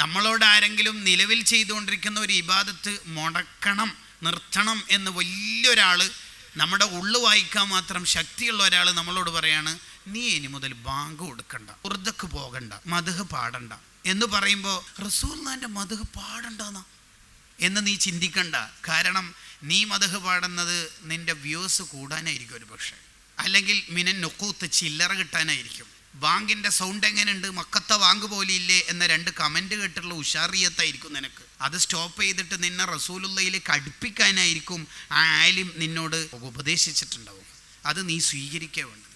നമ്മളോട് ആരെങ്കിലും നിലവിൽ ചെയ്തുകൊണ്ടിരിക്കുന്ന ഒരു ഇബാദത്ത് മുടക്കണം, നിർത്തണം എന്ന് വലിയൊരാൾ, നമ്മുടെ ഉള്ളു വായിക്കാൻ മാത്രം ശക്തിയുള്ള ഒരാൾ നമ്മളോട് പറയാണ്, നീ ഇനി മുതൽ ബാങ്ക് കൊടുക്കണ്ട, ഉർദക്ക് പോകണ്ട, മദ്ഹ് പാടണ്ട എന്ന് പറയുമ്പോൾ റസൂലുള്ളാഹിന്റെ മദ്ഹ് പാടണ്ടെന്നാ എന്ന് നീ ചിന്തിക്കണ്ട. കാരണം നീ മദ്ഹ് പാടുന്നത് നിന്റെ വ്യൂസ് കൂടാനായിരിക്കും ഒരു പക്ഷേ, അല്ലെങ്കിൽ മിനൻ നുഖൂത്ത് ചില്ലറ കിട്ടാനായിരിക്കും. ബാങ്കിൻ്റെ സൗണ്ട് എങ്ങനെയുണ്ട്, മക്കത്തെ ബാങ്ക് പോലെ ഇല്ലേ എന്ന 2 കമൻറ്റ് കേട്ടുള്ള ഉഷാറിയത്തായിരിക്കും നിനക്ക്. അത് സ്റ്റോപ്പ് ചെയ്തിട്ട് നിന്നെ റസൂലുള്ളാഹിയിലേക്ക് അടുപ്പിക്കാനായിരിക്കും ആ ആലിം നിന്നോട് ഉപദേശിച്ചിട്ടുണ്ടാവും. അത് നീ സ്വീകരിക്കുക വേണ്ടത്.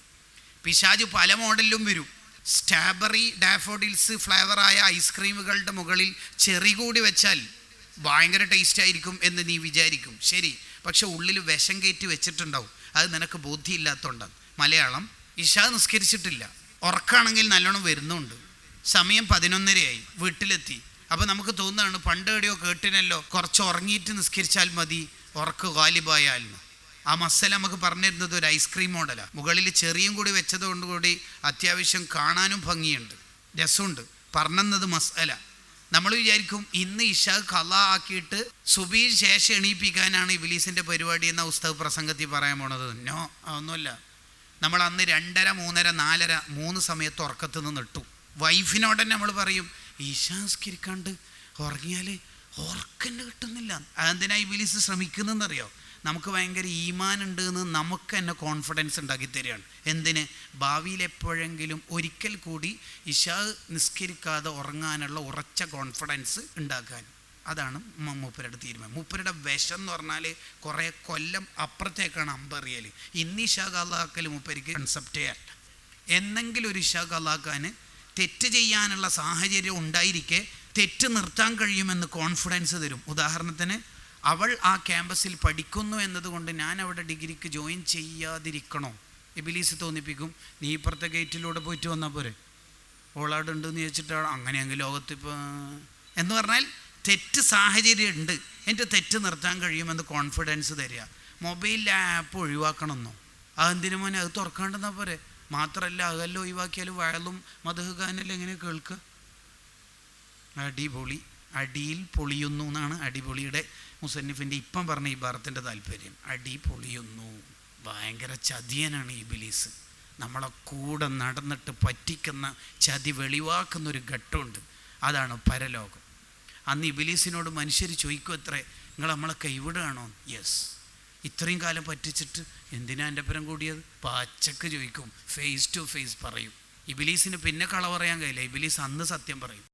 പിശാച് പല മോഡലിലും വരും. സ്ട്രോബെറി ഡാഫോഡിൽസ് ഫ്ലേവറായ ഐസ്ക്രീമുകളുടെ മുകളിൽ ചെറി കൂടി വെച്ചാൽ ഭയങ്കര ടേസ്റ്റ് ആയിരിക്കും എന്ന് നീ വിചാരിക്കും. ശരി, പക്ഷെ ഉള്ളിൽ വിഷം കയറ്റി വെച്ചിട്ടുണ്ടാവും. അത് നിനക്ക് ബോധ്യമില്ലാത്തതുകൊണ്ടാണ്. മലയാളം, ഇശാ നിസ്കരിച്ചിട്ടില്ല, ഉറക്കാണെങ്കിൽ നല്ലോണം വരുന്നുണ്ട്, സമയം 11:30 വീട്ടിലെത്തി. അപ്പോൾ നമുക്ക് തോന്നുകയാണ് പണ്ട് എവിടെയോ കേട്ടിനല്ലോ കുറച്ച് ഉറങ്ങിയിട്ട് നിസ്കരിച്ചാൽ മതി ഉറക്ക് ഗാലിബായാലും. ആ മസല നമുക്ക് പറഞ്ഞിരുന്നത് ഒരു ഐസ്ക്രീം മോഡലാണ്. മുകളിൽ ചെറിയും കൂടി വെച്ചതുകൊണ്ടുകൂടി അത്യാവശ്യം കാണാനും ഭംഗിയുണ്ട്, രസമുണ്ട്. പറഞ്ഞത് മസല. നമ്മൾ വിചാരിക്കും ഇന്ന് ഇശാ ഖളാ ആക്കിയിട്ട് സുബഹി ശേഷം എണീപ്പിക്കാനാണ് ഇബ്ലീസിൻ്റെ പരിപാടി എന്ന ഉസ്താദ് പ്രസംഗത്തിൽ പറയാൻ പോണത്. നോ, അതൊന്നുമല്ല. നമ്മൾ അന്ന് 2:30, 3:30, 4:30, 3 സമയത്ത് ഉറക്കത്തു നിന്ന് ഇട്ടു. വൈഫിനോട് തന്നെ നമ്മൾ പറയും, ഇശാ നിസ്കരിക്കാണ്ട് ഉറങ്ങിയാൽ ഉറക്കന്നെ കിട്ടുന്നില്ല. അതെന്തിനാ ഇബ്ലീസ് ശ്രമിക്കുന്നതെന്നറിയോ? നമുക്ക് ഭയങ്കര ഈമാൻ ഉണ്ട് എന്ന് നമുക്ക് തന്നെ കോൺഫിഡൻസ് ഉണ്ടാക്കി തരികയാണ്. എന്തിന്? ഭാവിയിൽ എപ്പോഴെങ്കിലും ഒരിക്കൽ കൂടി ഇശാ നിസ്കരിക്കാതെ ഉറങ്ങാനുള്ള ഉറച്ച കോൺഫിഡൻസ് ഉണ്ടാക്കാൻ. അതാണ് മൂപ്പരുടെ തീരുമാനം. മൂപ്പരുടെ വിഷം എന്ന് പറഞ്ഞാൽ കുറേ കൊല്ലം അപ്പുറത്തേക്കാണ് അമ്പറിയൽ. ഇന്ന് ഇശാ ഖളാക്കൽ മൂപ്പർക്ക് കൺസെപ്റ്റേ അല്ല. എന്നെങ്കിലും ഒരു ഇശാ ഖളാക്കാൻ തെറ്റ് ചെയ്യാനുള്ള സാഹചര്യം ഉണ്ടായിരിക്കെ തെറ്റ് നിർത്താൻ കഴിയുമെന്ന് കോൺഫിഡൻസ് തരും. ഉദാഹരണത്തിന്, അവൾ ആ ക്യാമ്പസിൽ പഠിക്കുന്നു എന്നതുകൊണ്ട് ഞാൻ അവിടെ ഡിഗ്രിക്ക് ജോയിൻ ചെയ്യാതിരിക്കണോ? ഇബ്ലീസ് തോന്നിപ്പിക്കും, നീ ഇപ്പുറത്തെ ഗേറ്റിലൂടെ പോയിട്ട് വന്നാൽ പോരെ, ഓളാട് ഉണ്ടെന്ന് ചോദിച്ചിട്ടാണ് അങ്ങനെയെങ്കിൽ ലോകത്തിപ്പോൾ എന്ന് പറഞ്ഞാൽ തെറ്റ് സാഹചര്യം ഉണ്ട്, എൻ്റെ തെറ്റ് നിർത്താൻ കഴിയുമെന്ന് കോൺഫിഡൻസ് തരിക. മൊബൈലിൽ ആപ്പ് ഒഴിവാക്കണമെന്നോ? അതെന്തിനു മോനെ, അത് തുറക്കാണ്ടെന്നാൽ പോരെ. മാത്രമല്ല അതെല്ലാം ഒഴിവാക്കിയാൽ വയലും മധുഗാനെല്ലാം എങ്ങനെ കേൾക്കുക? അടിപൊളി, അടിയിൽ പൊളിയുന്നു എന്നാണ് അടിപൊളിയുടെ മുസന്നിഫിൻ്റെ ഇപ്പം പറഞ്ഞ ഇബാറത്തിൻ്റെ താല്പര്യം. അടി പൊളിയുന്നു. ഭയങ്കര ചതിയനാണ് ഇബ്ലീസ്. നമ്മളെ കൂടെ നടന്നിട്ട് പറ്റിക്കുന്ന, ചതി വെളിവാക്കുന്നൊരു ഘട്ടമുണ്ട്. അതാണ് പരലോകം. അന്ന് ഇബ്ലീസിനോട് മനുഷ്യർ ചോദിക്കും, എത്രേ നിങ്ങൾ നമ്മളെ കൈവിടുകയാണോ? യെസ്. ഇത്രയും കാലം പറ്റിച്ചിട്ട് എന്തിനാ എൻ്റെ പരം കൂടിയത്? പച്ചക്ക് ചോദിക്കും, ഫേസ് ടു ഫേസ് പറയും. ഇബ്ലീസിന് പിന്നെ കള പറയാൻ കഴിയില്ല. ഇബ്ലീസ് അന്ന് സത്യം പറയും.